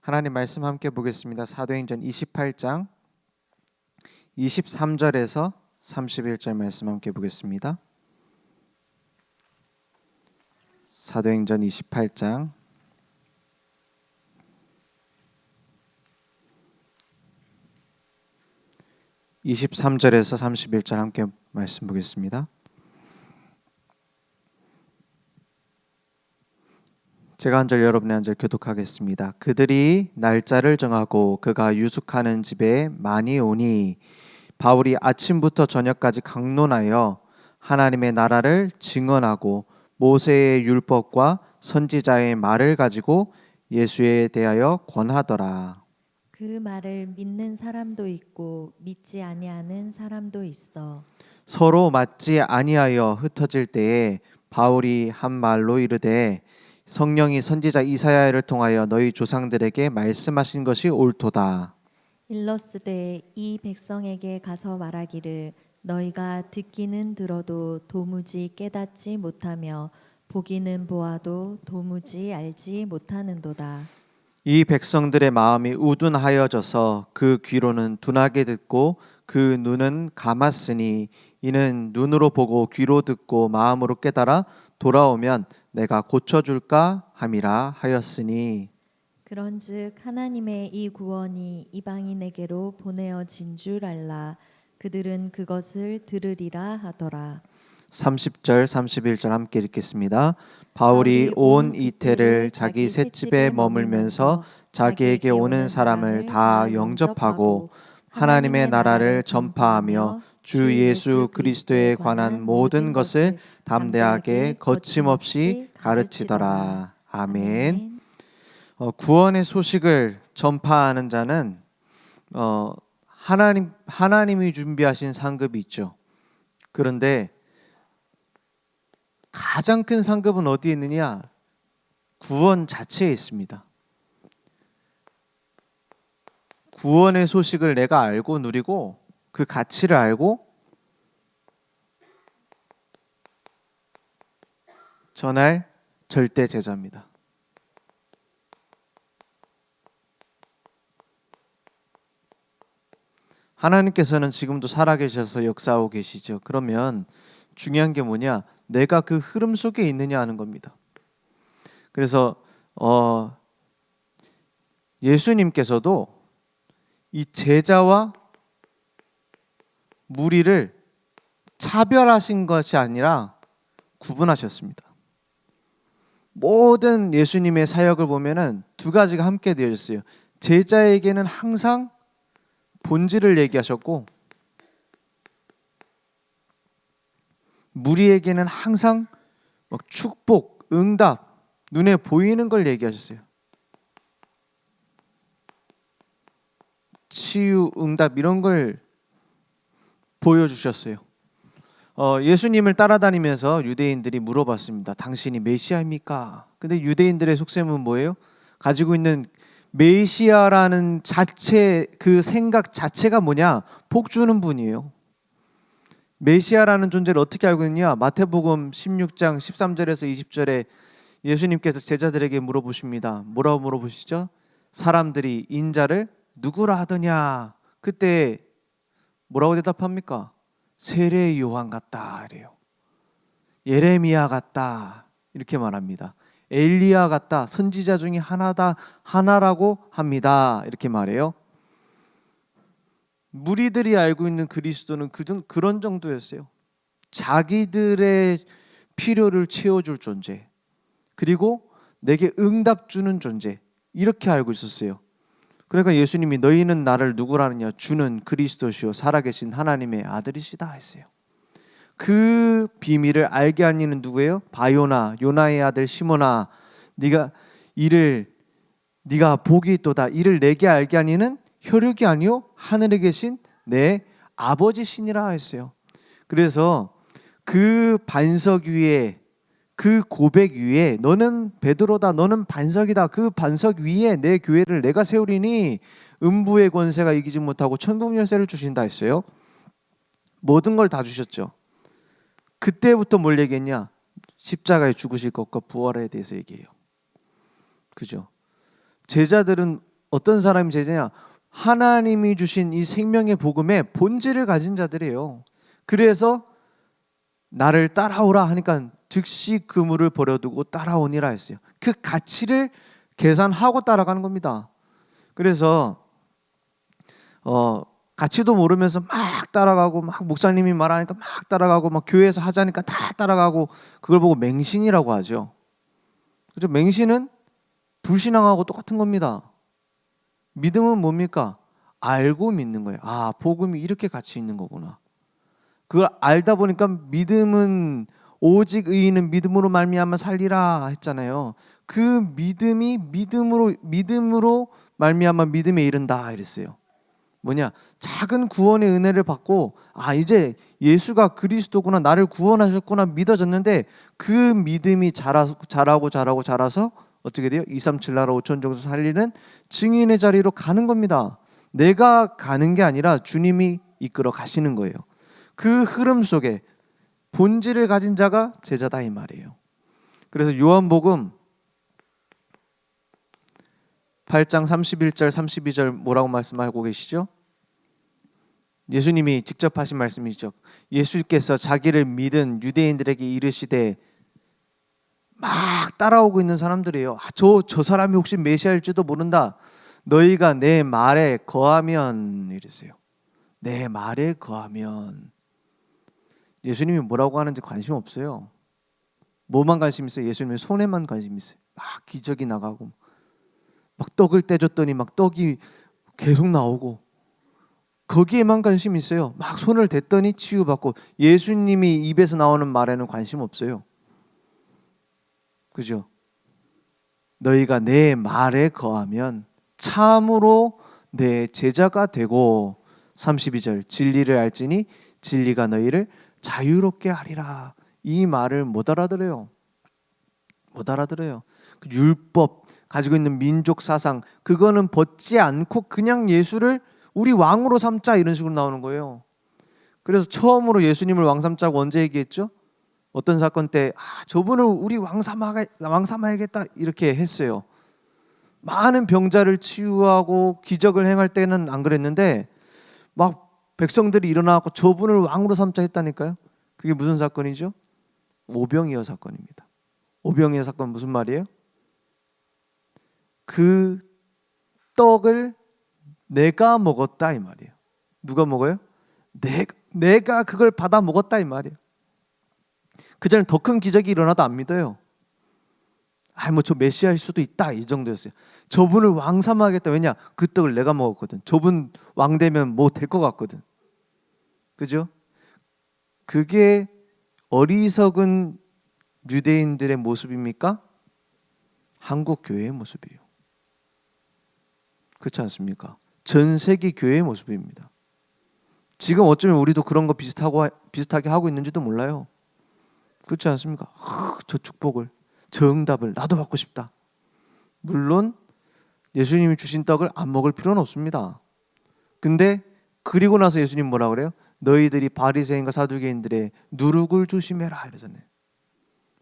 하나님 말씀 함께 보겠습니다. 사도행전 28장 23절에서 31절 말씀 함께 보겠습니다. 사도행전 28장 23절에서 31절 함께 말씀 보겠습니다. 제가 한 절 여러분의 한 절 교독하겠습니다. 그들이 날짜를 정하고 그가 유숙하는 집에 많이 오니 바울이 아침부터 저녁까지 강론하여 하나님의 나라를 증언하고 모세의 율법과 선지자의 말을 가지고 예수에 대하여 권하더라. 그 말을 믿는 사람도 있고 믿지 아니하는 사람도 있어. 서로 맞지 아니하여 흩어질 때에 바울이 한 말로 이르되 성령이 선지자 이사야를 통하여 너희 조상들에게 말씀하신 것이 옳도다. 일러스되 이 백성에게 가서 말하기를 너희가 듣기는 들어도 도무지 깨닫지 못하며 보기는 보아도 도무지 알지 못하는도다. 이 백성들의 마음이 우둔하여져서 그 귀로는 둔하게 듣고 그 눈은 감았으니 이는 눈으로 보고 귀로 듣고 마음으로 깨달아 돌아오면 내가 고쳐줄까 함이라 하였으니. 그런즉 하나님의 이 구원이 이방인에게로 보내어진 줄 알라. 그들은 그것을 들으리라 하더라. 30절 31절 함께 읽겠습니다. 바울이 온 이태를 자기 셋집에 머물면서 자기에게 오는 사람을 다 영접하고 하나님의 나라를 전파하며 주 예수 그리스도에 관한 모든 것을 담대하게 거침없이 가르치더라. 아멘. 구원의 소식을 전파하는 자는 하나님이 준비하신 상급이 있죠. 그런데 가장 큰 상급은 어디에 있느냐? 구원 자체에 있습니다. 구원의 소식을 내가 알고 누리고 그 가치를 알고 전할 절대 제자입니다. 하나님께서는 지금도 살아계셔서 역사하고 계시죠. 그러면 중요한 게 뭐냐? 내가 그 흐름 속에 있느냐 하는 겁니다. 그래서 예수님께서도 이 제자와 무리를 차별하신 것이 아니라 구분하셨습니다. 모든 예수님의 사역을 보면은 두 가지가 함께 되어 있어요. 제자에게는 항상 본질을 얘기하셨고 무리에게는 항상 축복, 응답, 눈에 보이는 걸 얘기하셨어요. 치유, 응답 이런 걸 보여주셨어요. 예수님을 따라다니면서 유대인들이 물어봤습니다. 당신이 메시아입니까? 근데 유대인들의 속셈은 뭐예요? 가지고 있는 메시아라는 자체, 그 생각 자체가 뭐냐? 복 주는 분이에요. 메시아라는 존재를 어떻게 알고 있느냐? 마태복음 16장 13절에서 20절에 예수님께서 제자들에게 물어보십니다. 뭐라고 물어보시죠? 사람들이 인자를 누구라 하더냐? 그때 뭐라고 대답합니까? 세례 요한 같다 이래요. 예레미야 같다 이렇게 말합니다. 엘리야 같다, 선지자 중에 하나라고 합니다 이렇게 말해요. 무리들이 알고 있는 그리스도는 그런 정도였어요. 자기들의 필요를 채워줄 존재, 그리고 내게 응답 주는 존재, 이렇게 알고 있었어요. 그러니까 예수님이 너희는 나를 누구라느냐? 주는 그리스도시요 살아계신 하나님의 아들이시다 했어요. 그 비밀을 알게 한 이는 누구예요? 바요나, 요나의 아들 시몬아, 네가 복이 있도다. 이를 내게 알게 한 이는 혈육이 아니요 하늘에 계신 내 아버지시니라 했어요. 그래서 그 반석 위에, 그 고백 위에 너는 베드로다, 너는 반석이다. 그 반석 위에 내 교회를 내가 세우리니 음부의 권세가 이기지 못하고 천국 열쇠를 주신다 했어요. 모든 걸 다 주셨죠. 그때부터 뭘 얘기했냐? 십자가에 죽으실 것과 부활에 대해서 얘기해요. 그죠? 제자들은 어떤 사람이 제자냐? 하나님이 주신 이 생명의 복음의 본질을 가진 자들이에요. 그래서 나를 따라오라 하니까 즉시 그물을 버려두고 따라오니라 했어요. 그 가치를 계산하고 따라가는 겁니다. 그래서 가치도 모르면서 막 따라가고, 막 목사님이 말하니까 막 따라가고, 막 교회에서 하자니까 다 따라가고, 그걸 보고 맹신이라고 하죠. 그죠? 맹신은 불신앙하고 똑같은 겁니다. 믿음은 뭡니까? 알고 믿는 거예요. 아, 복음이 이렇게 가치 있는 거구나. 그걸 알다 보니까 믿음은 오직 의인은 믿음으로 말미암아 살리라 했잖아요. 그 믿음이 믿음으로 말미암아 믿음에 이른다 이랬어요. 뭐냐? 작은 구원의 은혜를 받고 아, 이제 예수가 그리스도구나, 나를 구원하셨구나 믿어졌는데 그 믿음이 자라서 어떻게 돼요? 237 나라 5천 정도 살리는 증인의 자리로 가는 겁니다. 내가 가는 게 아니라 주님이 이끌어 가시는 거예요. 그 흐름 속에 본질을 가진 자가 제자다 이 말이에요. 그래서 요한복음 8장 31절 32절 뭐라고 말씀하고 계시죠? 예수님이 직접 하신 말씀이죠. 예수께서 자기를 믿은 유대인들에게 이르시되, 막 따라오고 있는 사람들이에요. 저 사람이 혹시 메시아일지도 모른다. 너희가 내 말에 거하면 이랬어요. 내 말에 거하면. 예수님이 뭐라고 하는지 관심 없어요. 뭐만 관심 있어요? 예수님의 손에만 관심 있어요. 막 기적이 나가고, 막 떡을 떼줬더니 막 떡이 계속 나오고, 거기에만 관심 있어요. 막 손을 댔더니 치유받고. 예수님이 입에서 나오는 말에는 관심 없어요. 그죠? 너희가 내 말에 거하면 참으로 내 제자가 되고, 32절 진리를 알지니 진리가 너희를 자유롭게 하리라. 이 말을 못 알아들어요. 못 알아들어요. 그 율법 가지고 있는 민족 사상, 그거는 벗지 않고 그냥 예수를 우리 왕으로 삼자 이런 식으로 나오는 거예요. 그래서 처음으로 예수님을 왕 삼자고 언제 얘기했죠? 어떤 사건 때 저분을 우리 왕 삼아야겠다 이렇게 했어요. 많은 병자를 치유하고 기적을 행할 때는 안 그랬는데 막 백성들이 일어나고 저분을 왕으로 삼자 했다니까요. 그게 무슨 사건이죠? 오병이어 사건입니다. 오병이어 사건 무슨 말이에요? 그 떡을 내가 먹었다 이 말이에요. 누가 먹어요? 내가 그걸 받아 먹었다 이 말이에요. 그 전에 더 큰 기적이 일어나도 안 믿어요. 뭐 저 메시아일 수도 있다 이 정도였어요. 저분을 왕 삼아야겠다. 왜냐? 그 떡을 내가 먹었거든. 저분 왕 되면 뭐 될 것 같거든. 그죠? 그게 어리석은 유대인들의 모습입니까? 한국 교회의 모습이에요. 그렇지 않습니까? 전 세계 교회의 모습입니다. 지금 어쩌면 우리도 그런 거 비슷하게 하고 있는지도 몰라요. 그렇지 않습니까? 저 축복을, 저 응답을 나도 받고 싶다. 물론 예수님이 주신 떡을 안 먹을 필요는 없습니다. 근데 그리고 나서 예수님 뭐라 그래요? 너희들이 바리새인과 사두개인들의 누룩을 조심해라 이러잖아요.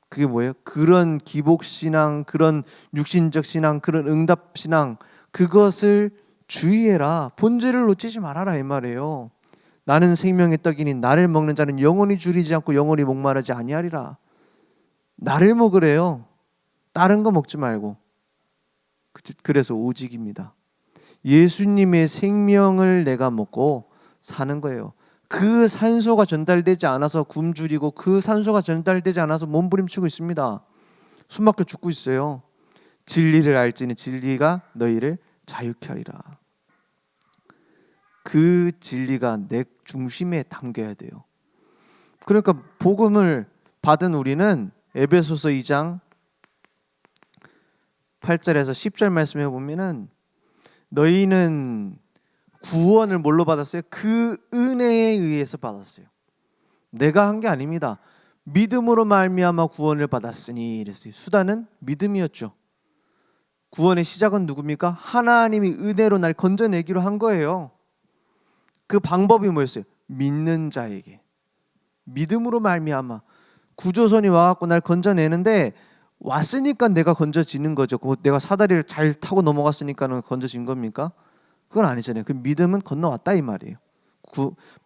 그게 뭐예요? 그런 기복신앙, 그런 육신적 신앙, 그런 응답신앙, 그것을 주의해라. 본질을 놓치지 말아라 이 말이에요. 나는 생명의 떡이니 나를 먹는 자는 영원히 줄이지 않고 영원히 목마르지 아니하리라. 나를 먹으래요. 다른 거 먹지 말고. 그래서 오직입니다. 예수님의 생명을 내가 먹고 사는 거예요. 그 산소가 전달되지 않아서 굶주리고 그 산소가 전달되지 않아서 몸부림치고 있습니다. 숨막혀 죽고 있어요. 진리를 알지니 진리가 너희를 자유케 하리라. 그 진리가 내 중심에 담겨야 돼요. 그러니까 복음을 받은 우리는 에베소서 2장 8절에서 10절 말씀해 보면은 너희는 구원을 뭘로 받았어요? 그 은혜에 의해서 받았어요. 내가 한 게 아닙니다. 믿음으로 말미암아 구원을 받았으니 이랬어요. 수단은 믿음이었죠. 구원의 시작은 누굽니까? 하나님이 은혜로 날 건져내기로 한 거예요. 그 방법이 뭐였어요? 믿는 자에게. 믿음으로 말미암아 구조선이 와갖고 날 건져내는데 왔으니까 내가 건져지는 거죠. 내가 사다리를 잘 타고 넘어갔으니까는 건져진 겁니까? 그건 아니잖아요. 그 믿음은 건너왔다 이 말이에요.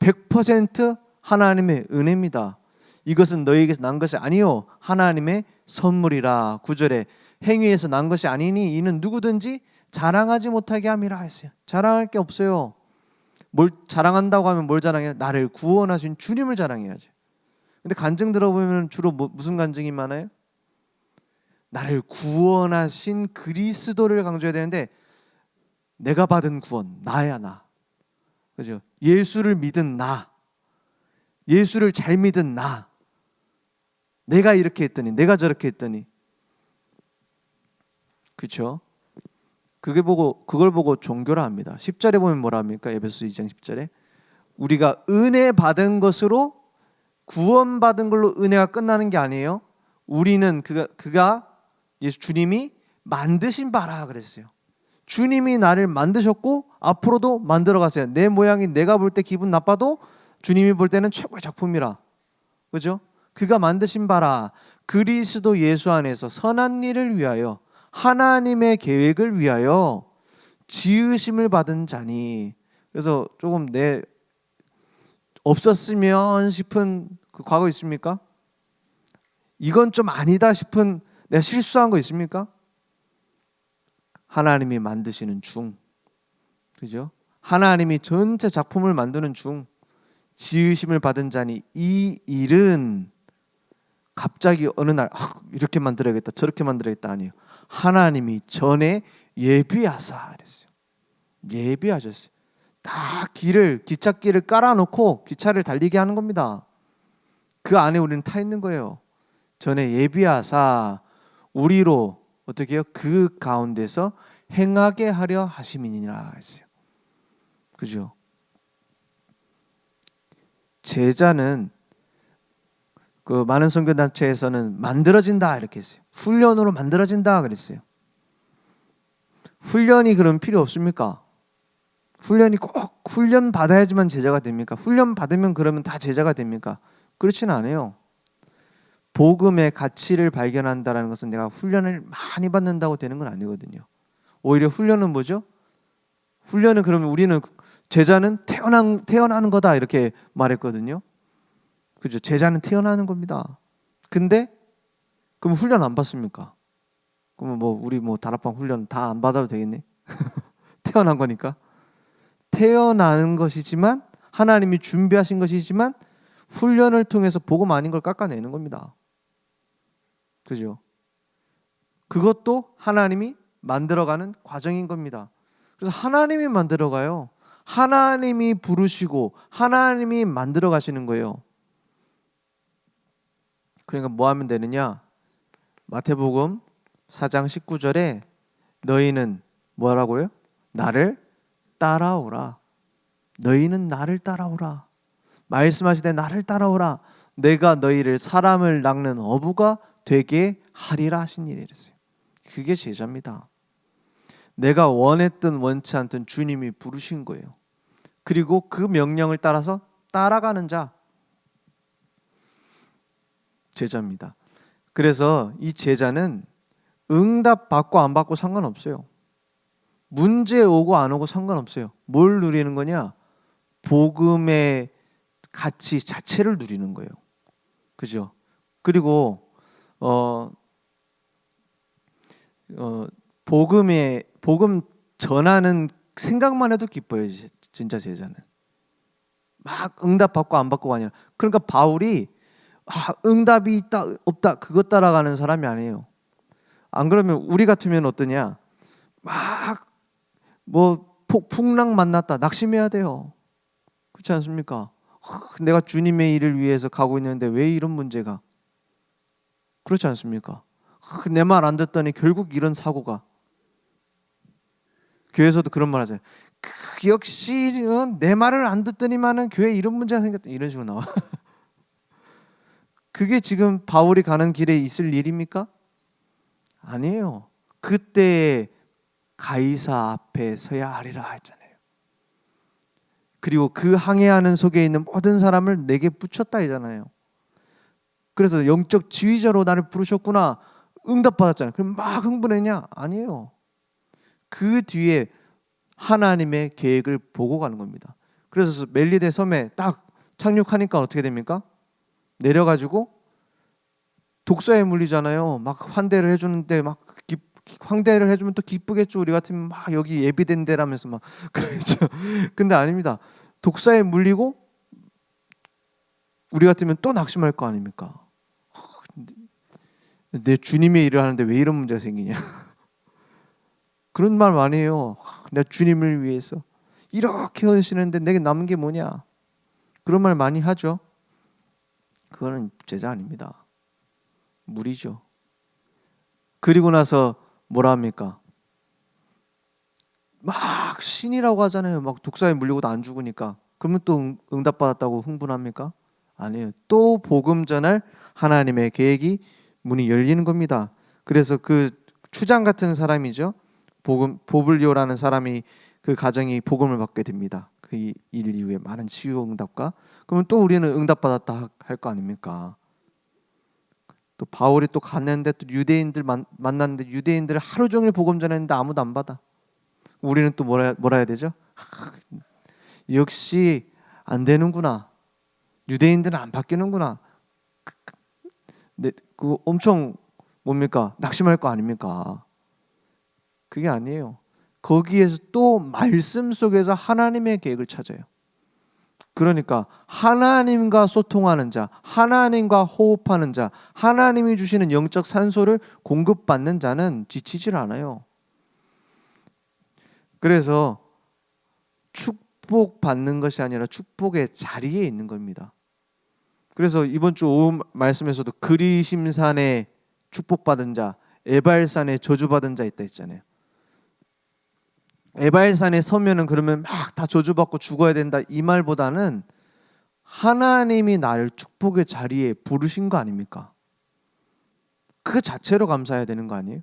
100% 하나님의 은혜입니다. 이것은 너희에게서 난 것이 아니요 하나님의 선물이라. 9절에 행위에서 난 것이 아니니 이는 누구든지 자랑하지 못하게 함이라 했어요. 자랑할 게 없어요. 뭘 자랑한다고 하면 뭘 자랑해요? 나를 구원하신 주님을 자랑해야지. 근데 간증 들어보면 주로 무슨 간증이 많아요? 나를 구원하신 그리스도를 강조해야 되는데 내가 받은 구원, 나야 나. 그죠? 예수를 믿은 나. 예수를 잘 믿은 나. 내가 이렇게 했더니, 내가 저렇게 했더니. 그렇죠? 그걸 보고 종교라 합니다. 10절에 보면 뭐라 합니까? 에베소 2장 10절에 우리가 은혜 받은 것으로 구원받은 걸로 은혜가 끝나는 게 아니에요. 우리는 그가 예수 주님이 만드신 바라 그랬어요. 주님이 나를 만드셨고 앞으로도 만들어 가세요. 내 모양이 내가 볼 때 기분 나빠도 주님이 볼 때는 최고의 작품이라. 그죠? 그가 만드신 바라 그리스도 예수 안에서 선한 일을 위하여 하나님의 계획을 위하여 지으심을 받은 자니. 그래서 조금 내 없었으면 싶은 그 과거 있습니까? 이건 좀 아니다 싶은 내가 실수한 거 있습니까? 하나님이 만드시는 중, 그죠? 하나님이 전체 작품을 만드는 중 지으심을 받은 자니 이 일은 갑자기 어느 날 이렇게 만들어야겠다 저렇게 만들어야겠다 아니에요. 하나님이 전에 예비하사 그랬어요. 예비하셨어요. 다 기찻길을 깔아놓고 기차를 달리게 하는 겁니다. 그 안에 우리는 타 있는 거예요. 전에 예비하사 우리로 어떻게 해요? 그 가운데서 행하게 하려 하심이니라 했어요. 그죠? 제자는 그 많은 선교단체에서는 만들어진다 이렇게 했어요. 훈련으로 만들어진다 그랬어요. 훈련이 그럼 필요 없습니까? 훈련이 꼭 훈련 받아야지만 제자가 됩니까? 훈련 받으면 그러면 다 제자가 됩니까? 그렇지는 않아요. 복음의 가치를 발견한다는 것은 내가 훈련을 많이 받는다고 되는 건 아니거든요. 오히려 훈련은 뭐죠? 훈련은 그러면 우리는 제자는 태어나는 거다 이렇게 말했거든요. 그죠? 제자는 태어나는 겁니다. 근데 그럼 훈련 안 받습니까? 그러면 우리 다락방 훈련 다 안 받아도 되겠네? 태어난 거니까. 태어나는 것이지만 하나님이 준비하신 것이지만 훈련을 통해서 복음 아닌 걸 깎아내는 겁니다. 그죠? 그것도 하나님이 만들어가는 과정인 겁니다. 그래서 하나님이 만들어가요. 하나님이 부르시고 하나님이 만들어 가시는 거예요. 그러니까 뭐 하면 되느냐? 마태복음 4장 19절에 너희는 뭐라고요? 나를 따라오라. 너희는 나를 따라오라. 말씀하시되 나를 따라오라. 내가 너희를 사람을 낚는 어부가 되게 하리라 하신 일이 이랬어요. 그게 제자입니다. 내가 원했든 원치 않든 주님이 부르신 거예요. 그리고 그 명령을 따라서 따라가는 자 제자입니다. 그래서 이 제자는 응답 받고 안 받고 상관없어요. 문제 오고 안 오고 상관없어요. 뭘 누리는 거냐? 복음의 가치 자체를 누리는 거예요. 그죠? 그리고 복음 전하는 생각만 해도 기뻐요. 진짜 제자는 막 응답 받고 안 받고가 아니라. 그러니까 바울이 응답이 있다 없다 그것 따라가는 사람이 아니에요. 안 그러면 우리 같으면 어떠냐? 막 풍랑 만났다 낙심해야 돼요. 그렇지 않습니까? 내가 주님의 일을 위해서 가고 있는데 왜 이런 문제가? 그렇지 않습니까? 내 말 안 듣더니 결국 이런 사고가. 교회에서도 그런 말 하잖아요. 역시 내 말을 안 듣더니만은 교회에 이런 문제가 생겼다 이런 식으로 나와. 그게 지금 바울이 가는 길에 있을 일입니까? 아니에요. 그때 가이사 앞에 서야 하리라 했잖아요. 그리고 그 항해하는 속에 있는 모든 사람을 내게 붙였다 했잖아요. 그래서 영적 지휘자로 나를 부르셨구나. 응답받았잖아요. 그럼 막 흥분했냐? 아니에요. 그 뒤에 하나님의 계획을 보고 가는 겁니다. 그래서 멜리데 섬에 딱 착륙하니까 어떻게 됩니까? 내려가지고 독사에 물리잖아요. 막 환대를 해주는데 막 황대를 해주면 또 기쁘겠죠. 우리 같으면 막 여기 예비된 데라면서 막 그러죠. 근데 아닙니다. 독사에 물리고 우리 같으면 또 낙심할 거 아닙니까? 내 주님의 일을 하는데 왜 이런 문제가 생기냐? 그런 말 많이 해요. 내가 주님을 위해서 이렇게 헌신했는데 내게 남은 게 뭐냐? 그런 말 많이 하죠. 그거는 제자 아닙니다. 무리죠. 그리고 나서 뭐라 합니까? 막 신이라고 하잖아요. 막 독사에 물리고도 안 죽으니까. 그러면 또 응답받았다고 흥분합니까? 아니에요. 또 복음 전할 하나님의 계획이 문이 열리는 겁니다. 그래서 그 추장 같은 사람이죠. 보블리오라는 사람이 그 가정이 복음을 받게 됩니다. 그 일 이후에 많은 치유 응답과. 그러면 또 우리는 응답받았다 할 거 아닙니까? 또 바울이 또 갔는데 또 유대인들 만났는데 유대인들 하루 종일 복음 전했는데 아무도 안 받아. 우리는 또 뭐라 해야 되죠? 역시 안 되는구나. 유대인들은 안 바뀌는구나. 네, 그 엄청 뭡니까? 낙심할 거 아닙니까? 그게 아니에요. 거기에서 또 말씀 속에서 하나님의 계획을 찾아요. 그러니까 하나님과 소통하는 자, 하나님과 호흡하는 자, 하나님이 주시는 영적 산소를 공급받는 자는 지치질 않아요. 그래서 축복받는 것이 아니라 축복의 자리에 있는 겁니다. 그래서 이번 주 오후 말씀에서도 그리심산에 축복받은 자, 에발산에 저주받은 자 있다 했잖아요. 에발산에 서면은 그러면 막 다 저주받고 죽어야 된다 이 말보다는 하나님이 나를 축복의 자리에 부르신 거 아닙니까? 그 자체로 감사해야 되는 거 아니에요?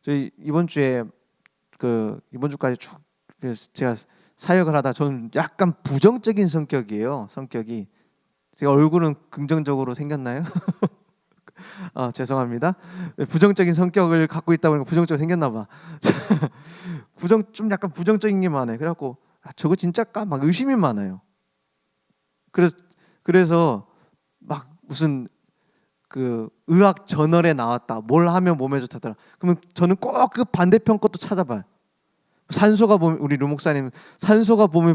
저희 이번 주에 이번 주까지 쭉 제가 사역을 하다 저는 약간 부정적인 성격이에요. 성격이 제가 얼굴은 긍정적으로 생겼나요? 죄송합니다. 부정적인 성격을 갖고 있다 보니까 부정적으로 생겼나 봐. 좀 약간 부정적인 게 많아요. 그래갖고 저거 진짜까 막 의심이 많아요. 그래서 막 무슨 그 의학 저널에 나왔다. 뭘 하면 몸에 좋다더라. 그러면 저는 꼭 그 반대편 것도 찾아봐요. 산소가 몸 우리 루 목사님 산소가 몸에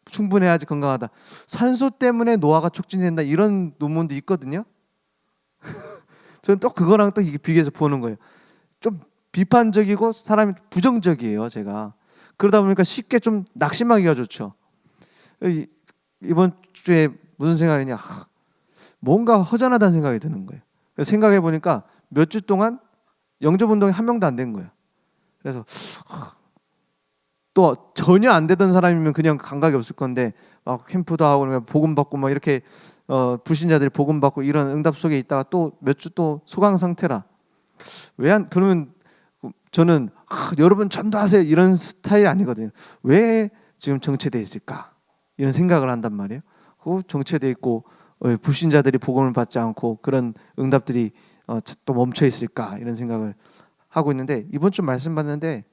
충분해야지 건강하다. 산소 때문에 노화가 촉진된다 이런 논문도 있거든요. 저는 또 그거랑 또 비교해서 보는 거예요. 좀 비판적이고 사람이 부정적이에요. 제가 그러다 보니까 쉽게 좀 낙심하기가 좋죠. 이번 주에 무슨 생각이냐? 뭔가 허전하다는 생각이 드는 거예요. 그래서 생각해 보니까 몇 주 동안 영접 운동에 한 명도 안 된 거예요. 그래서 또 전혀 안 되던 사람이면 그냥 감각이 없을 건데 막 캠프도 하고 복음 받고 막 이렇게 불신자들이 복음 받고 이런 응답 속에 있다가 또 몇 주 또 소강 상태라. 그러면 저는 여러분 전도하세요 이런 스타일이 아니거든요. 왜 지금 정체돼 있을까 이런 생각을 한단 말이에요. 정체돼 있고 불신자들이 복음을 받지 않고 그런 응답들이 또 멈춰 있을까 이런 생각을 하고 있는데 이번 주 말씀 받는데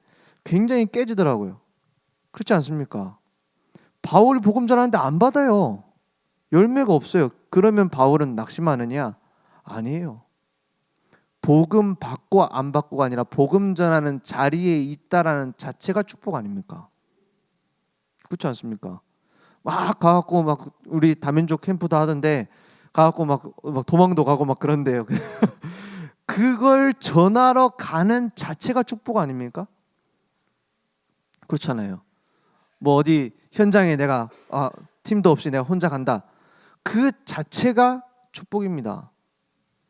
굉장히 깨지더라고요. 그렇지 않습니까? 바울이 복음 전하는데 안 받아요. 열매가 없어요. 그러면 바울은 낙심하느냐? 아니에요. 복음 받고 안 받고가 아니라 복음 전하는 자리에 있다라는 자체가 축복 아닙니까? 그렇지 않습니까? 막 가갖고 막 우리 다민족 캠프도 하던데 가갖고 막 도망도 가고 막 그런데요. 그걸 전하러 가는 자체가 축복 아닙니까? 그렇잖아요. 뭐 어디 현장에 내가 팀도 없이 내가 혼자 간다. 그 자체가 축복입니다.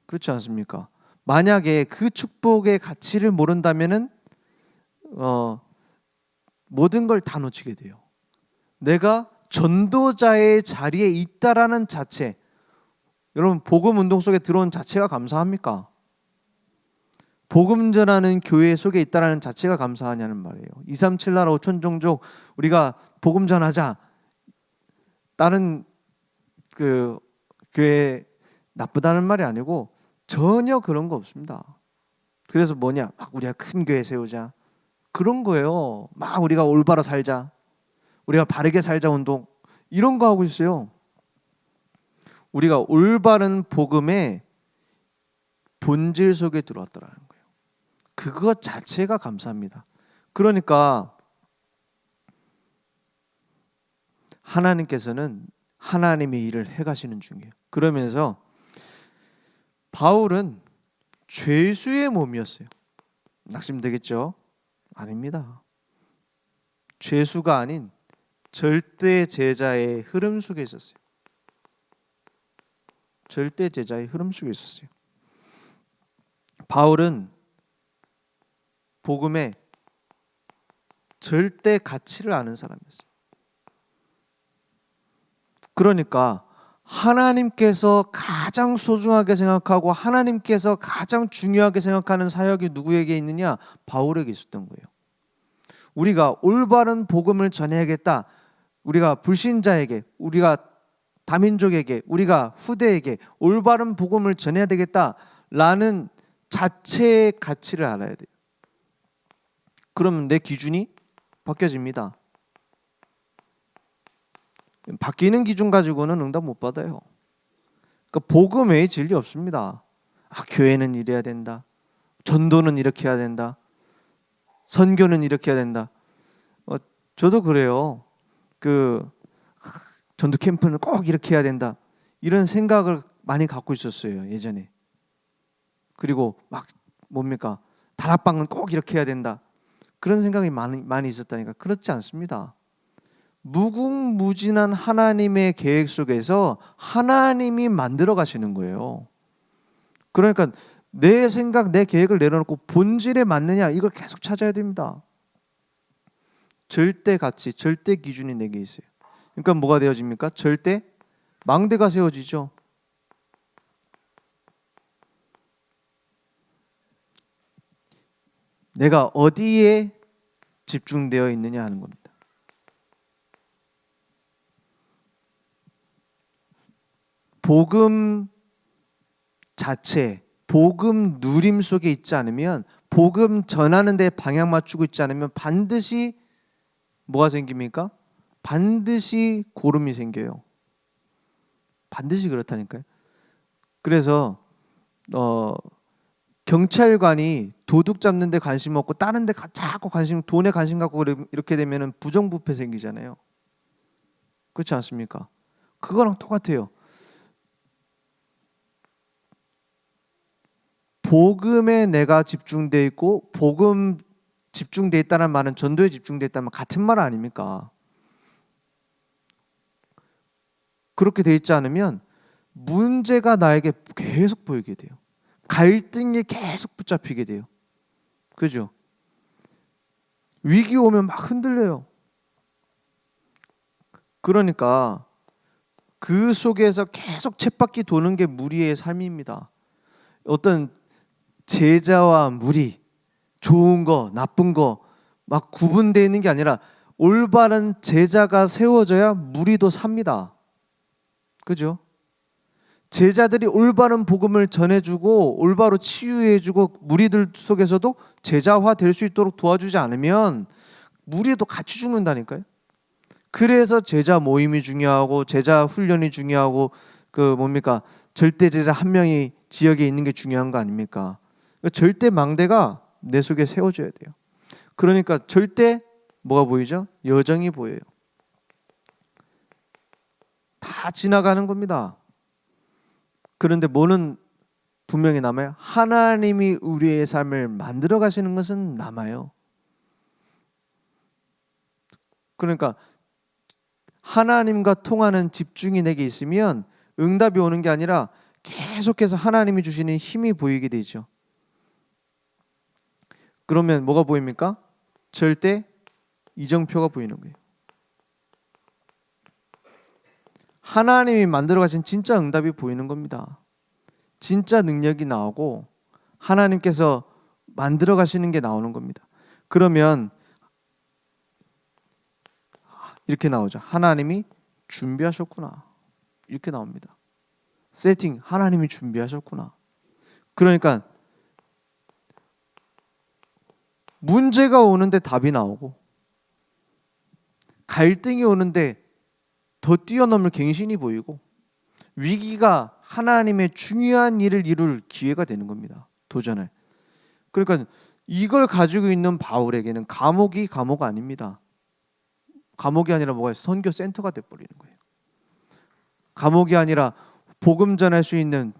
그렇지 않습니까? 만약에 그 축복의 가치를 모른다면은 모든 걸 다 놓치게 돼요. 내가 전도자의 자리에 있다라는 자체. 여러분 복음 운동 속에 들어온 자체가 감사합니까? 복음 전하는 교회 속에 있다라는 자체가 감사하냐는 말이에요. 237 나라 5천 종족 우리가 복음 전하자. 다른 그 교회 나쁘다는 말이 아니고 전혀 그런 거 없습니다. 그래서 뭐냐? 막 우리가 큰 교회 세우자. 그런 거예요. 막 우리가 올바로 살자. 우리가 바르게 살자 운동. 이런 거 하고 있어요. 우리가 올바른 복음의 본질 속에 들어왔더라는 거예요. 그것 자체가 감사합니다. 그러니까 하나님께서는 하나님의 일을 해가시는 중이에요. 그러면서 바울은 죄수의 몸이었어요. 낙심되겠죠? 아닙니다. 죄수가 아닌 절대 제자의 흐름 속에 있었어요. 절대 제자의 흐름 속에 있었어요. 바울은 복음의 절대 가치를 아는 사람이었어요. 그러니까 하나님께서 가장 소중하게 생각하고 하나님께서 가장 중요하게 생각하는 사역이 누구에게 있느냐? 바울에게 있었던 거예요. 우리가 올바른 복음을 전해야겠다. 우리가 불신자에게, 우리가 다민족에게, 우리가 후대에게 올바른 복음을 전해야 되겠다라는 자체의 가치를 알아야 돼요. 그러면 내 기준이 바뀌어집니다. 바뀌는 기준 가지고는 응답 못 받아요. 그러니까 복음 외에 진리 없습니다. 교회는 이래야 된다. 전도는 이렇게 해야 된다. 선교는 이렇게 해야 된다. 저도 그래요. 전도 캠프는 꼭 이렇게 해야 된다. 이런 생각을 많이 갖고 있었어요, 예전에. 그리고 막 뭡니까? 다락방은 꼭 이렇게 해야 된다. 그런 생각이 많이 있었다니까. 그렇지 않습니다. 무궁무진한 하나님의 계획 속에서 하나님이 만들어 가시는 거예요. 그러니까 내 생각, 내 계획을 내려놓고 본질에 맞느냐 이걸 계속 찾아야 됩니다. 절대 가치, 절대 기준이 내게 있어요. 그러니까 뭐가 되어집니까? 절대 망대가 세워지죠. 내가 어디에 집중되어 있느냐 하는 겁니다. 복음 자체, 복음 누림 속에 있지 않으면, 복음 전하는 데 방향 맞추고 있지 않으면 반드시 뭐가 생깁니까? 반드시 고름이 생겨요. 반드시 그렇다니까요. 그래서 경찰관이 도둑 잡는 데 관심 없고 다른 데 자꾸 돈에 관심 갖고 이렇게 되면 부정부패 생기잖아요. 그렇지 않습니까? 그거랑 똑같아요. 복음에 내가 집중돼 있고 복음 집중돼 있다는 말은 전도에 집중돼 있다는 같은 말 아닙니까? 그렇게 돼 있지 않으면 문제가 나에게 계속 보이게 돼요. 갈등이 계속 붙잡히게 돼요. 그죠? 위기 오면 막 흔들려요. 그러니까 그 속에서 계속 쳇바퀴 도는 게 무리의 삶입니다. 어떤 제자와 무리, 좋은 거, 나쁜 거 막 구분되어 있는 게 아니라 올바른 제자가 세워져야 무리도 삽니다. 그죠? 제자들이 올바른 복음을 전해주고 올바로 치유해주고 무리들 속에서도 제자화 될 수 있도록 도와주지 않으면 무리도 같이 죽는다니까요. 그래서 제자 모임이 중요하고 제자 훈련이 중요하고 절대 제자 한 명이 지역에 있는 게 중요한 거 아닙니까? 절대 망대가 내 속에 세워져야 돼요. 그러니까 절대 뭐가 보이죠? 여정이 보여요. 다 지나가는 겁니다. 그런데 뭐는 분명히 남아요? 하나님이 우리의 삶을 만들어 가시는 것은 남아요. 그러니까 하나님과 통하는 집중이 내게 있으면 응답이 오는 게 아니라 계속해서 하나님이 주시는 힘이 보이게 되죠. 그러면 뭐가 보입니까? 절대 이정표가 보이는 거예요. 하나님이 만들어 가신 진짜 응답이 보이는 겁니다. 진짜 능력이 나오고 하나님께서 만들어 가시는 게 나오는 겁니다. 그러면 이렇게 나오죠. 하나님이 준비하셨구나. 이렇게 나옵니다. 세팅, 하나님이 준비하셨구나. 그러니까 문제가 오는데 답이 나오고 갈등이 오는데 더 뛰어넘을 갱신이 보이고 위기가 하나님의 중요한 일을 이룰 기회가 되는 겁니다. 도전을. 그러니까 이걸 가지고 있는 바울에게는 감옥이 감옥 아닙니다. 감옥이 아니라 뭐가 선교 센터가 돼버리는 거예요. 감옥이 아니라 복음 전할 수 있는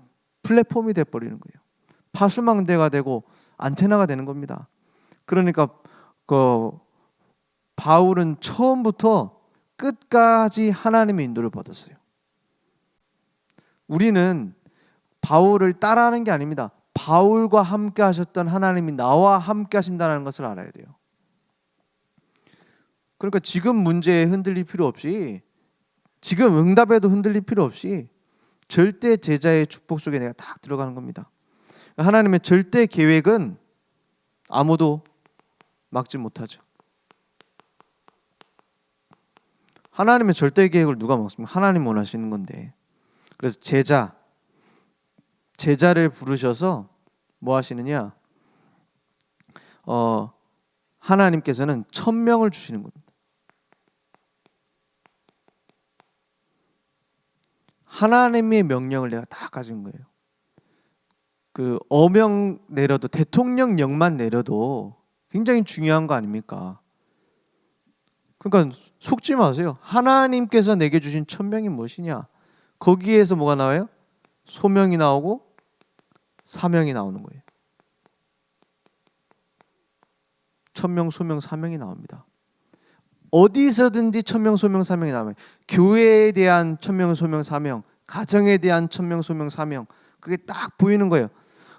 플랫폼이 돼버리는 거예요. 파수망대가 되고 안테나가 되는 겁니다. 그러니까 그 바울은 처음부터 끝까지 하나님의 인도를 받았어요. 우리는 바울을 따라하는 게 아닙니다. 바울과 함께 하셨던 하나님이 나와 함께 하신다는 것을 알아야 돼요. 그러니까 지금 문제에 흔들릴 필요 없이, 지금 응답에도 흔들릴 필요 없이 절대 제자의 축복 속에 내가 딱 들어가는 겁니다. 하나님의 절대 계획은 아무도 막지 못하죠. 하나님의 절대 계획을 누가 막습니까? 하나님 원하시는 건데. 그래서 제자를 부르셔서 뭐 하시느냐? 하나님께서는 1000명을 주시는 겁니다. 하나님의 명령을 내가 다 가진 거예요. 그 어명 내려도, 대통령령만 내려도 굉장히 중요한 거 아닙니까? 그러니까 속지 마세요. 하나님께서 내게 주신 1000명이 무엇이냐? 거기에서 뭐가 나와요? 소명이 나오고 사명이 나오는 거예요. 1000명, 소명, 사명이 나옵니다. 어디서든지 1000명, 소명, 사명이 나와요. 교회에 대한 1000명, 소명, 사명, 가정에 대한 1000명, 소명, 사명, 그게 딱 보이는 거예요.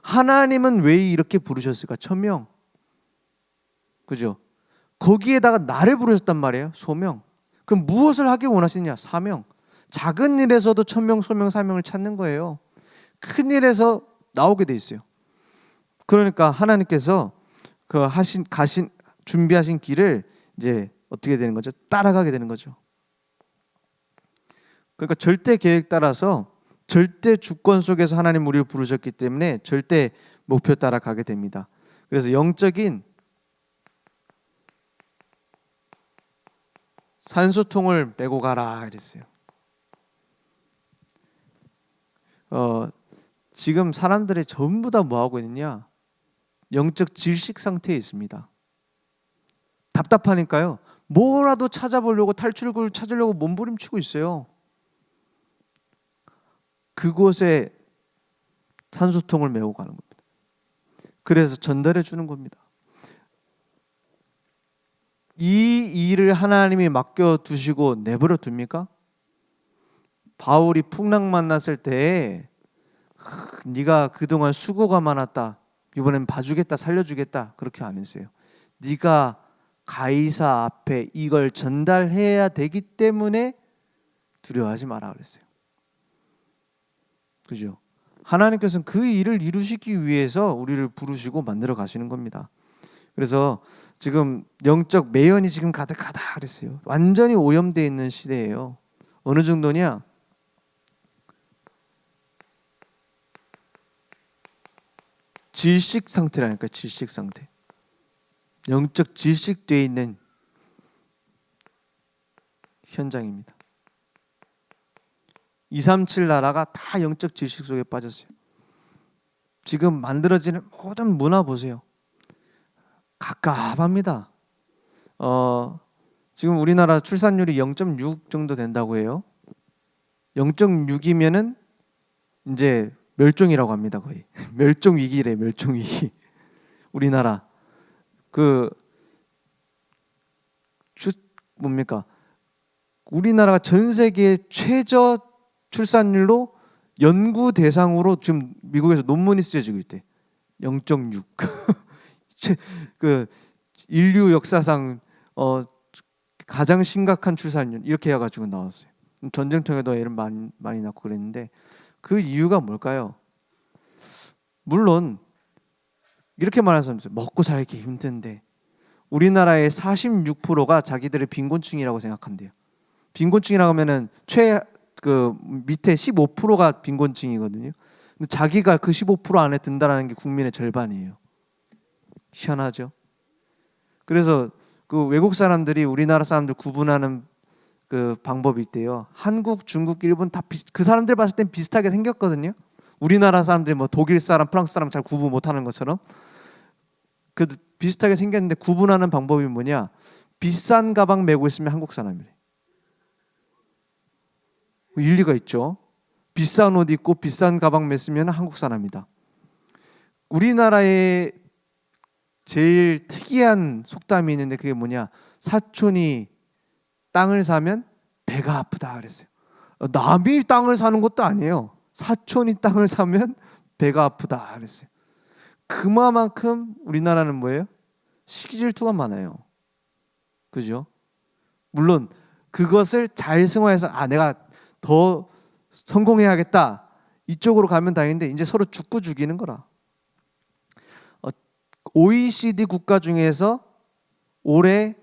하나님은 왜 이렇게 부르셨을까? 1000명. 그죠? 거기에다가 나를 부르셨단 말이에요. 소명. 그럼 무엇을 하기 원하시느냐? 사명. 작은 일에서도 1000명, 소명, 사명을 찾는 거예요. 큰 일에서 나오게 돼 있어요. 그러니까 하나님께서 그 준비하신 길을 이제 어떻게 되는 거죠? 따라가게 되는 거죠. 그러니까 절대 계획 따라서 절대 주권 속에서 하나님 우리를 부르셨기 때문에 절대 목표 따라 가게 됩니다. 그래서 영적인 산소통을 메고 가라 이랬어요. 지금 사람들이 전부 다 뭐 하고 있느냐? 영적 질식 상태에 있습니다. 답답하니까요. 뭐라도 찾아보려고, 탈출구를 찾으려고 몸부림치고 있어요. 그곳에 산소통을 메고 가는 겁니다. 그래서 전달해 주는 겁니다. 이 일을 하나님이 맡겨두시고 내버려 둡니까? 바울이 풍랑 만났을 때 네가 그동안 수고가 많았다. 이번엔 봐주겠다, 살려주겠다. 그렇게 안 했어요. 네가 가이사 앞에 이걸 전달해야 되기 때문에 두려워하지 마라 그랬어요. 그죠? 하나님께서는 그 일을 이루시기 위해서 우리를 부르시고 만들어 가시는 겁니다. 그래서 지금 영적 매연이 지금 가득하다 그랬어요. 완전히 오염되어 있는 시대예요. 어느 정도냐? 질식 상태라니까. 질식 상태. 영적 질식되어 있는 현장입니다. 237 나라가 다 영적 질식 속에 빠졌어요. 지금 만들어지는 모든 문화 보세요. 갑갑합니다. 지금 우리나라 출산율이 0.6 정도 된다고 해요. 0.6이면은 이제 멸종이라고 합니다. 거의 멸종 위기래. 멸종 위기. 우리나라 뭡니까? 우리나라가 전 세계 최저 출산율로 연구 대상으로 지금 미국에서 논문이 쓰여지고 있대. 0.6. 그 인류 역사상 가장 심각한 출산율 이렇게 해가지고 나왔어요. 전쟁통에도 애를 많이 낳고 그랬는데 그 이유가 뭘까요? 물론 이렇게 말하는 사람들 있어요. 먹고 살기 힘든데 우리나라의 46%가 자기들의 빈곤층이라고 생각한대요. 빈곤층이라고 하면은 밑에 15%가 빈곤층이거든요. 근데 자기가 그 15% 안에 든다라는 게 국민의 절반이에요. 희한하죠? 그래서 그 외국 사람들이 우리나라 사람들 구분하는 그 방법이 있대요. 한국, 중국, 일본 다 그 사람들 봤을 땐 비슷하게 생겼거든요. 우리나라 사람들이 뭐 독일 사람, 프랑스 사람 잘 구분 못하는 것처럼 그 비슷하게 생겼는데 구분하는 방법이 뭐냐? 비싼 가방 메고 있으면 한국 사람이래. 일리가 있죠. 비싼 옷 입고 비싼 가방 메으면 한국 사람이다. 우리나라에 제일 특이한 속담이 있는데 그게 뭐냐? 사촌이 땅을 사면 배가 아프다 그랬어요. 남이 땅을 사는 것도 아니에요. 사촌이 땅을 사면 배가 아프다 그랬어요. 그만큼 우리나라는 뭐예요? 시기 질투가 많아요. 그죠? 물론 그것을 잘 승화해서 내가 더 성공해야겠다 이쪽으로 가면 다행인데 이제 서로 죽고 죽이는 거라. OECD 국가 중에서 올해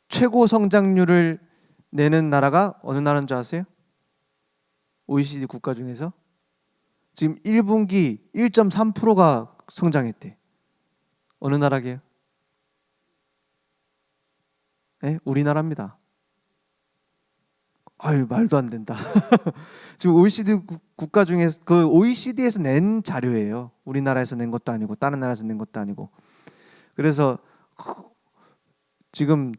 최고 성장률을 내는 나라가 어느 나라인 줄 아세요? OECD 국가 중에서 지금 1분기 1.3%가 성장했대. 어느 나라게요? 네? 우리나라입니다. 아유, 말도 안 된다. 지금 OECD 국가 중에서 그 OECD에서 낸 자료예요. 우리나라에서 낸 것도 아니고 다른 나라에서 낸 것도 아니고. 그래서 지금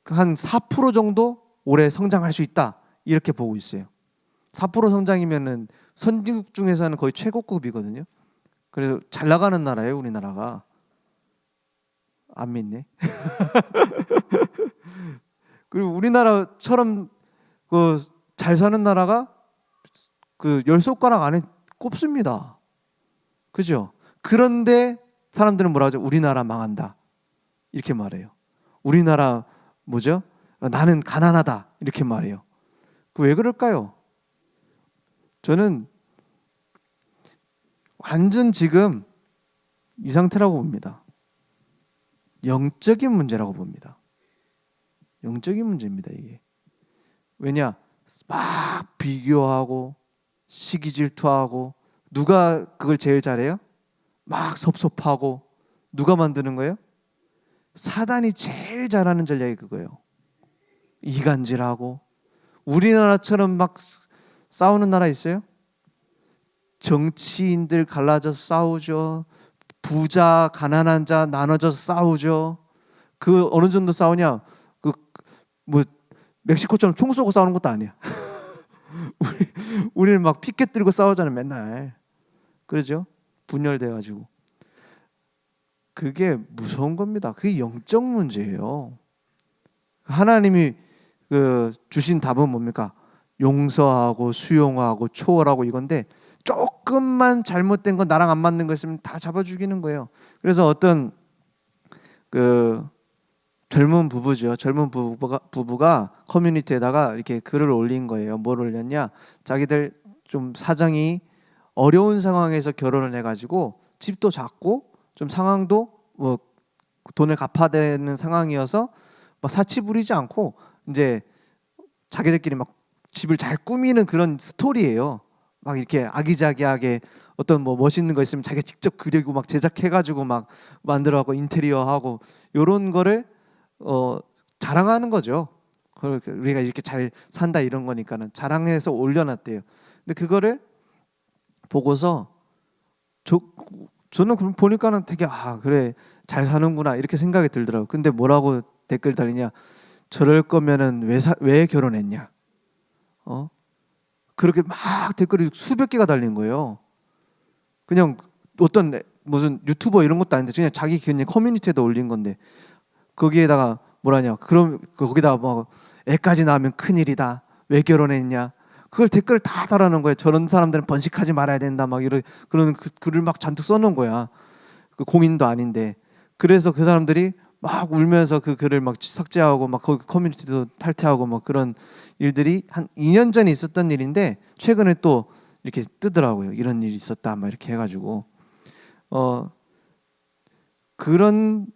한 4% 정도 올해 성장할 수 있다 이렇게 보고 있어요. 4% 성장이면은 선진국 중에서는 거의 최고급이거든요. 그래서 잘 나가는 나라예요, 우리나라가. 안 믿네. 그리고 우리나라처럼 그 잘 사는 나라가 그 10손가락 안에 꼽습니다. 그죠? 그런데 사람들은 뭐라 하죠? 우리나라 망한다. 이렇게 말해요. 우리나라 뭐죠? 나는 가난하다. 이렇게 말해요. 왜 그럴까요? 저는 완전 지금 이 상태라고 봅니다. 영적인 문제라고 봅니다. 영적인 문제입니다, 이게. 왜냐? 막 비교하고 시기 질투하고 누가 그걸 제일 잘해요? 막 섭섭하고 누가 만드는 거예요? 사단이 제일 잘하는 전략이 그거예요. 이간질하고 우리나라처럼 막 싸우는 나라 있어요? 정치인들 갈라져서 싸우죠. 부자, 가난한 자 나눠져서 싸우죠. 그 어느 정도 싸우냐? 그 뭐 멕시코처럼 총 쏘고 싸우는 것도 아니야. 우리는 막 피켓 들고 싸우잖아요, 맨날. 그러죠? 분열돼 가지고. 그게 무서운 겁니다. 그게 영적 문제예요. 하나님이 그 주신 답은 뭡니까? 용서하고 수용하고 초월하고 이건데 조금만 잘못된 건 나랑 안 맞는 거 있으면 다 잡아 죽이는 거예요. 그래서 어떤 그 젊은 부부죠. 젊은 부부가 커뮤니티에다가 이렇게 글을 올린 거예요. 뭘 올렸냐? 자기들 좀 사정이 어려운 상황에서 결혼을 해가지고 집도 작고 좀 상황도 뭐 돈을 갚아야 되는 상황이어서 막 사치 부리지 않고 이제 자기들끼리 막 집을 잘 꾸미는 그런 스토리예요. 막 이렇게 아기자기하게 어떤 뭐 멋있는 거 있으면 자기가 직접 그리고 막 제작해가지고 막 만들어갖고 인테리어하고 이런 거를 자랑하는 거죠. 우리가 이렇게 잘 산다 이런 거니까는 자랑해서 올려놨대요. 근데 그거를 보고서 저는 그럼 보니까는 되게 그래 잘 사는구나 이렇게 생각이 들더라고요. 근데 뭐라고 댓글 달리냐? 저럴 거면은 왜 결혼했냐? 그렇게 막 댓글이 수백 개가 달린 거예요. 그냥 어떤 무슨 유튜버 이런 것도 아닌데 그냥 자기 그냥 커뮤니티에다 올린 건데 거기에다가 뭐라냐? 그럼 거기다가 뭐 애까지 낳으면 큰일이다. 왜 결혼했냐? 그걸 댓글 다 달아놓은 거예요. 저런 사람들은 번식하지 말아야 된다. 막 그런 글을 막 잔뜩 써놓은 거야. 그 공인도 아닌데. 그래서 그 사람들이 막 울면서 그 글을 막 삭제하고 막 거기 커뮤니티도 탈퇴하고 막 그런 일들이 한 2년 전에 있었던 일인데 최근에 또 이렇게 뜨더라고요. 이런 일이 있었다. 막 이렇게 해가지고 그런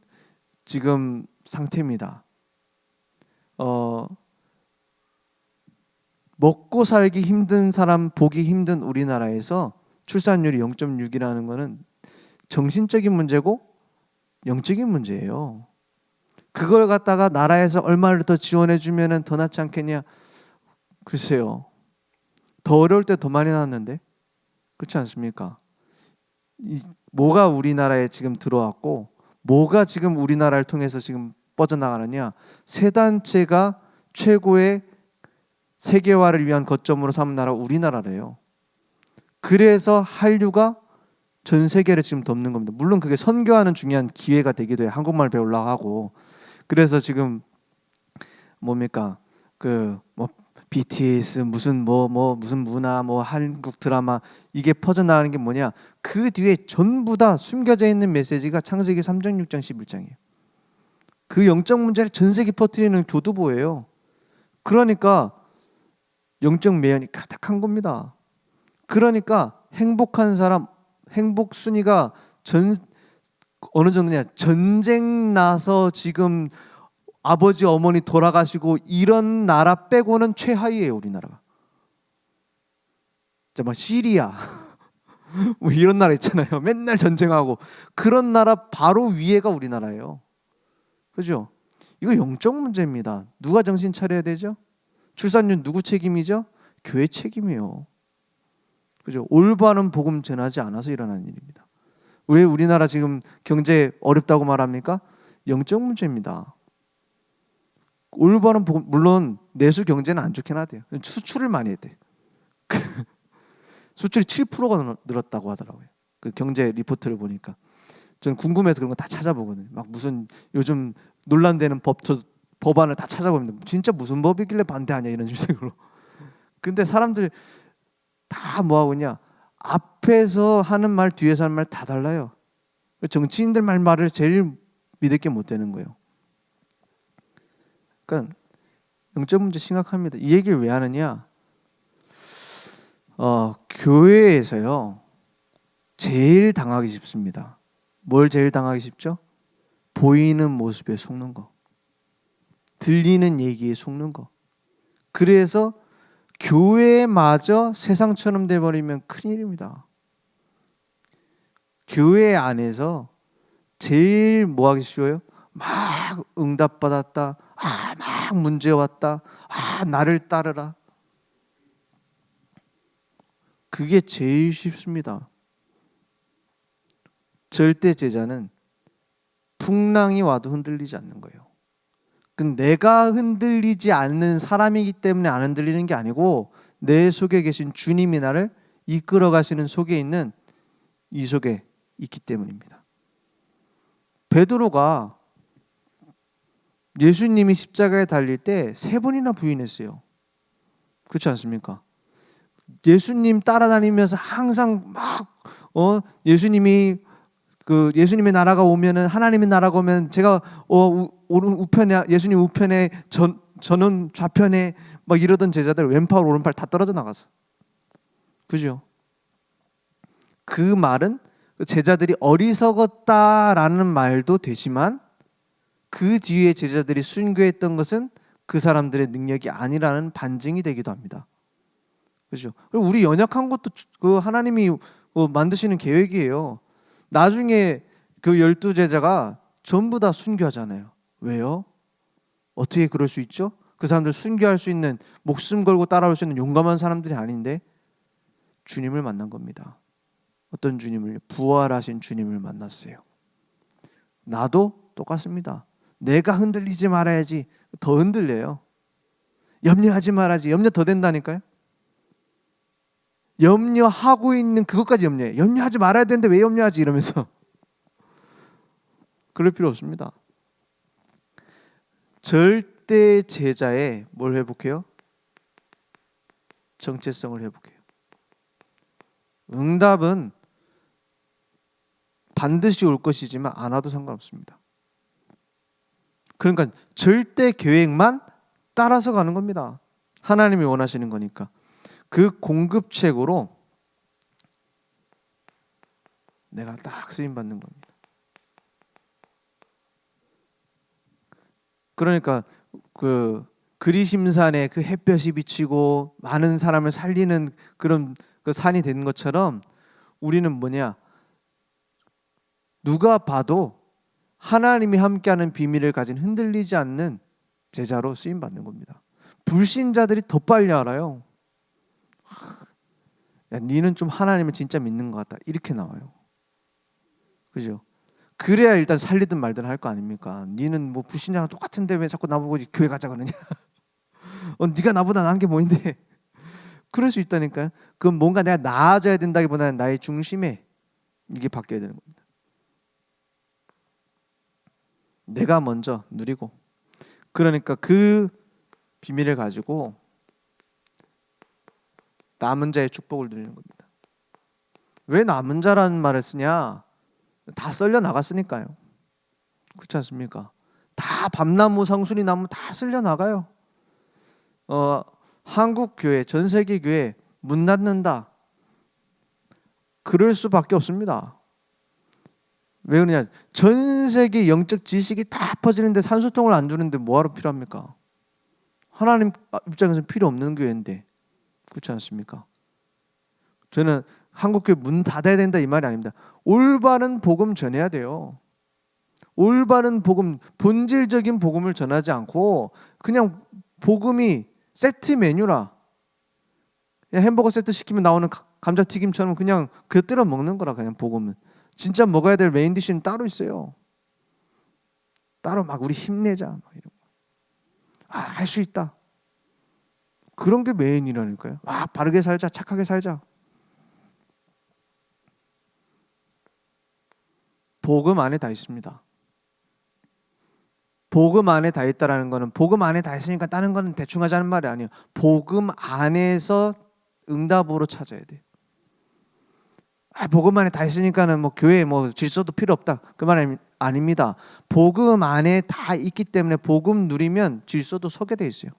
지금 상태입니다. 먹고 살기 힘든 사람 보기 힘든 우리나라에서 출산율이 0.6이라는 거는 정신적인 문제고 영적인 문제예요. 그걸 갖다가 나라에서 얼마를 더 지원해 주면은 더 낫지 않겠냐? 글쎄요. 더 어려울 때 더 많이 나왔는데 그렇지 않습니까? 뭐가 우리나라에 지금 들어왔고 뭐가 지금 우리나라를 통해서 지금 뻗어나가느냐? 세 단체가 최고의 세계화를 위한 거점으로 삼은 나라 우리나라래요. 그래서 한류가 전 세계를 지금 덮는 겁니다. 물론 그게 선교하는 중요한 기회가 되기도 해요. 한국말 배우려고 하고. 그래서 지금 뭡니까? 그 뭐 BTS 무슨 무슨 문화 한국 드라마 이게 퍼져나가는 게 뭐냐? 그 뒤에 전부 다 숨겨져 있는 메시지가 창세기 3장, 6장, 11장이에요. 그 영적 문제를 전 세계 퍼뜨리는 교두보예요. 그러니까 영적 매연이 가득한 겁니다. 그러니까 행복한 사람, 행복 순위가 어느 정도냐? 전쟁 나서 지금 아버지 어머니 돌아가시고 이런 나라 빼고는 최하위예요, 우리나라가. 막 시리아 뭐 이런 나라 있잖아요. 맨날 전쟁하고 그런 나라 바로 위에가 우리나라예요. 그죠? 이거 영적 문제입니다. 누가 정신 차려야 되죠? 출산율 누구 책임이죠? 교회 책임이에요. 그죠? 올바른 복음 전하지 않아서 일어나는 일입니다. 왜 우리나라 지금 경제 어렵다고 말합니까? 영적 문제입니다. 올바른 복음, 물론 내수 경제는 안 좋긴 하대요. 수출을 많이 해야 돼. 수출이 7%가 늘었다고 하더라고요. 그 경제 리포트를 보니까. 전 궁금해서 그런 거 다 찾아보거든요. 막 무슨 요즘 논란되는 법안을 다 찾아봅니다. 진짜 무슨 법이길래 반대하냐 이런 식으로. 근데 사람들 다 뭐하고 있냐? 앞에서 하는 말 뒤에서 하는 말 다 달라요. 정치인들 말을 제일 믿을 게 못 되는 거예요. 그러니까 영적 문제 심각합니다. 이 얘기를 왜 하느냐? 교회에서요 제일 당하기 쉽습니다. 뭘 제일 당하기 쉽죠? 보이는 모습에 속는 거, 들리는 얘기에 속는 거. 그래서 교회마저 세상처럼 돼버리면 큰일입니다. 교회 안에서 제일 뭐하기 쉬워요? 막 응답받았다. 막 문제 왔다. 나를 따르라. 그게 제일 쉽습니다. 절대 제자는 풍랑이 와도 흔들리지 않는 거예요. 내가 흔들리지 않는 사람이기 때문에 안 흔들리는 게 아니고 내 속에 계신 주님이 나를 이끌어 가시는 속에 있는 이 속에 있기 때문입니다. 베드로가 예수님이 십자가에 달릴 때 3번이나 부인했어요. 그렇지 않습니까? 예수님 따라다니면서 항상 막 예수님의 나라가 오면은 하나님의 나라가 오면 제가 우편에 예수님 우편에 저는 좌편에 막 이러던 제자들 왼팔 오른팔 다 떨어져 나갔어. 그죠? 그 말은 제자들이 어리석었다라는 말도 되지만 그 뒤에 제자들이 순교했던 것은 그 사람들의 능력이 아니라는 반증이 되기도 합니다. 그죠? 우리 연약한 것도 그 하나님이 만드시는 계획이에요. 나중에 그 12제자가 전부 다 순교하잖아요. 왜요? 어떻게 그럴 수 있죠? 그 사람들 순교할 수 있는, 목숨 걸고 따라올 수 있는 용감한 사람들이 아닌데 주님을 만난 겁니다. 어떤 주님을? 부활하신 주님을 만났어요. 나도 똑같습니다. 내가 흔들리지 말아야지. 더 흔들려요. 염려하지 말아야지. 염려 더 된다니까요. 염려하고 있는 그것까지 염려해. 염려하지 말아야 되는데 왜 염려하지? 이러면서. 그럴 필요 없습니다. 절대 제자의 뭘 회복해요? 정체성을 회복해요. 응답은 반드시 올 것이지만 안 와도 상관없습니다. 그러니까 절대 계획만 따라서 가는 겁니다. 하나님이 원하시는 거니까. 그 공급책으로 내가 딱 쓰임 받는 겁니다. 그러니까 그 그리심산에 그 햇볕이 비치고 많은 사람을 살리는 그런 그 산이 된 것처럼 우리는 뭐냐? 누가 봐도 하나님이 함께하는 비밀을 가진 흔들리지 않는 제자로 쓰임 받는 겁니다. 불신자들이 더 빨리 알아요. 야, 니는 좀 하나님을 진짜 믿는 것 같다. 이렇게 나와요. 그죠? 그래야 일단 살리든 말든 할 거 아닙니까? 니는 뭐 불신자랑 똑같은데 왜 자꾸 나보고 교회 가자 그러냐? 네가 나보다 나은 게 뭐인데? 그럴 수 있다니까요. 그건 뭔가 내가 나아져야 된다기보다는 나의 중심에 이게 바뀌어야 되는 겁니다. 내가 먼저 누리고, 그러니까 그 비밀을 가지고 남은 자의 축복을 누리는 겁니다. 왜 남은 자라는 말을 쓰냐? 다 썰려 나갔으니까요. 그렇지 않습니까? 다 밤나무, 상수리 나무 다 쓸려 나가요. 한국 교회, 전 세계 교회 문 닫는다. 그럴 수밖에 없습니다. 왜 그러냐? 전 세계 영적 지식이 다 퍼지는데 산소통을 안 주는데 뭐하러 필요합니까? 하나님 입장에서는 필요 없는 교회인데, 그렇지 않습니까? 저는 한국 교회 문 닫아야 된다 이 말이 아닙니다. 올바른 복음 전해야 돼요. 올바른 복음, 본질적인 복음을 전하지 않고 그냥 복음이 세트 메뉴라, 그냥 햄버거 세트 시키면 나오는 감자튀김처럼 그냥 곁들여 먹는 거라. 그냥 복음은 진짜 먹어야 될 메인 디쉬는 따로 있어요. 따로 막 우리 힘내자 막 이런 거. 할 수 있다. 그런 게 메인이라니까요. 바르게 살자, 착하게 살자. 복음 안에 다 있습니다. 복음 안에 다 있다라는 거는 복음 안에 다 있으니까 다른 거는 대충 하자는 말이 아니에요. 복음 안에서 응답으로 찾아야 돼요. 복음 안에 다 있으니까는 뭐 교회 뭐 질서도 필요 없다. 그 말 아닙니다. 복음 안에 다 있기 때문에 복음 누리면 질서도 서게 돼 있어요.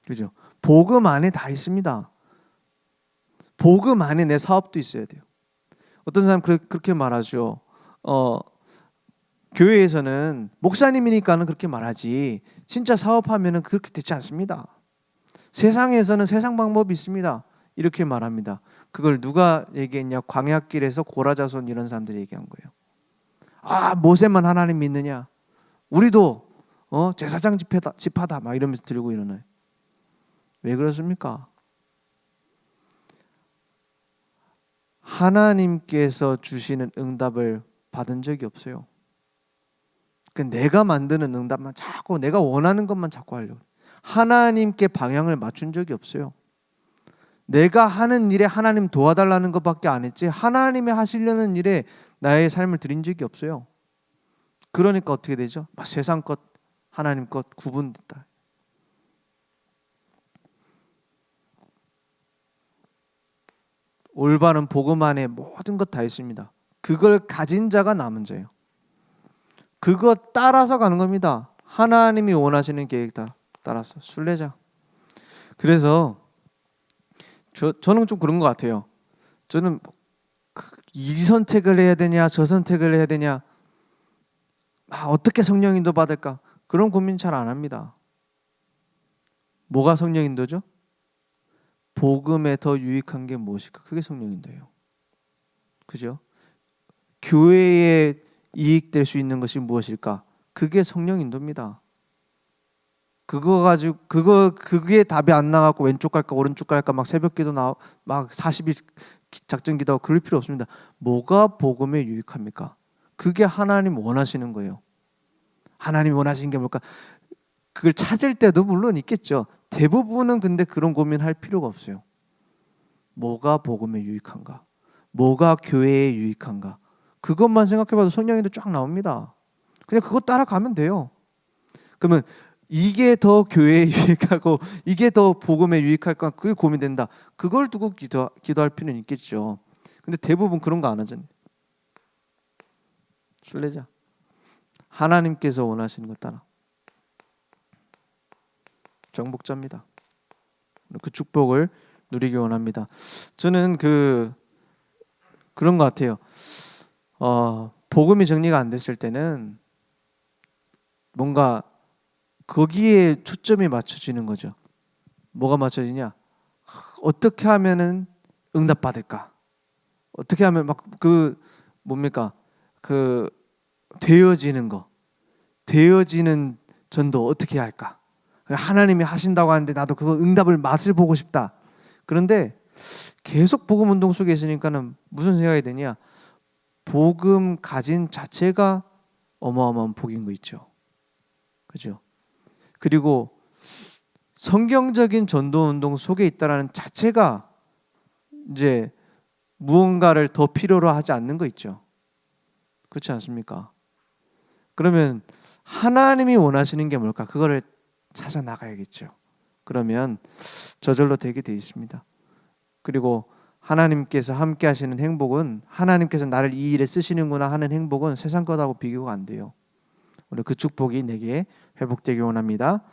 그죠? 복음 안에 다 있습니다. 복음 안에 내 사업도 있어야 돼요. 어떤 사람 그렇게 말하죠. 교회에서는 목사님이니까는 그렇게 말하지 진짜 사업하면은 그렇게 되지 않습니다. 세상에서는 세상 방법이 있습니다. 이렇게 말합니다. 그걸 누가 얘기했냐? 광야길에서 고라자손 이런 사람들이 얘기한 거예요. 모세만 하나님 믿느냐? 우리도 제사장 집하다 막 이러면서 들고 일어나요. 왜 그렇습니까? 하나님께서 주시는 응답을 받은 적이 없어요. 내가 만드는 응답만 자꾸, 내가 원하는 것만 자꾸 하려고. 하나님께 방향을 맞춘 적이 없어요. 내가 하는 일에 하나님 도와달라는 것밖에 안 했지 하나님이 하시려는 일에 나의 삶을 드린 적이 없어요. 그러니까 어떻게 되죠? 세상 것, 하나님 것 구분됐다. 올바른 복음 안에 모든 것 다 있습니다. 그걸 가진 자가 남은 자예요. 그거 따라서 가는 겁니다. 하나님이 원하시는 계획 따라서 순례자. 그래서 저는 좀 그런 것 같아요. 저는 이 선택을 해야 되냐 저 선택을 해야 되냐 어떻게 성령 인도 받을까 그런 고민 잘 안 합니다. 뭐가 성령 인도죠? 복음에 더 유익한 게 무엇일까? 그게 성령 인도예요. 그죠? 교회에 이익될 수 있는 것이 무엇일까? 그게 성령 인도입니다. 그게 답이 안 나갖고 왼쪽 갈까 오른쪽 갈까 막 새벽기도 막 40일 작전 기도하고 그럴 필요 없습니다. 뭐가 복음에 유익합니까? 그게 하나님 원하시는 거예요. 하나님 원하시는 게 뭘까? 그걸 찾을 때도 물론 있겠죠. 대부분은 근데 그런 고민할 필요가 없어요. 뭐가 복음에 유익한가? 뭐가 교회에 유익한가? 그것만 생각해봐도 성령인도 쫙 나옵니다. 그냥 그거 따라가면 돼요. 그러면 이게 더 교회에 유익하고 이게 더 복음에 유익할까? 그게 고민된다. 그걸 두고 기도할 필요는 있겠죠. 근데 대부분 그런 거 안 하잖아요. 순례자. 하나님께서 원하시는 것 따라. 정복자입니다. 그 축복을 누리기 원합니다. 저는 그런 것 같아요. 복음이 정리가 안 됐을 때는 뭔가 거기에 초점이 맞춰지는 거죠. 뭐가 맞춰지냐? 어떻게 하면은 응답 받을까? 어떻게 하면 뭡니까? 그 되어지는 거, 되어지는 전도 어떻게 해야 할까? 하나님이 하신다고 하는데 나도 그거 응답을 맛을 보고 싶다. 그런데 계속 복음 운동 속에 있으니까는 무슨 생각이 드냐? 복음 가진 자체가 어마어마한 복인 거 있죠. 그죠? 그리고 성경적인 전도 운동 속에 있다라는 자체가 이제 무언가를 더 필요로 하지 않는 거 있죠. 그렇지 않습니까? 그러면 하나님이 원하시는 게 뭘까? 그거를 찾아 나가야겠죠. 그러면 저절로 되게 돼 있습니다. 그리고 하나님께서 함께 하시는 행복은, 하나님께서 나를 이 일에 쓰시는구나 하는 행복은 세상 것하고 비교가 안 돼요. 오늘 그 축복이 내게 회복되기 원합니다.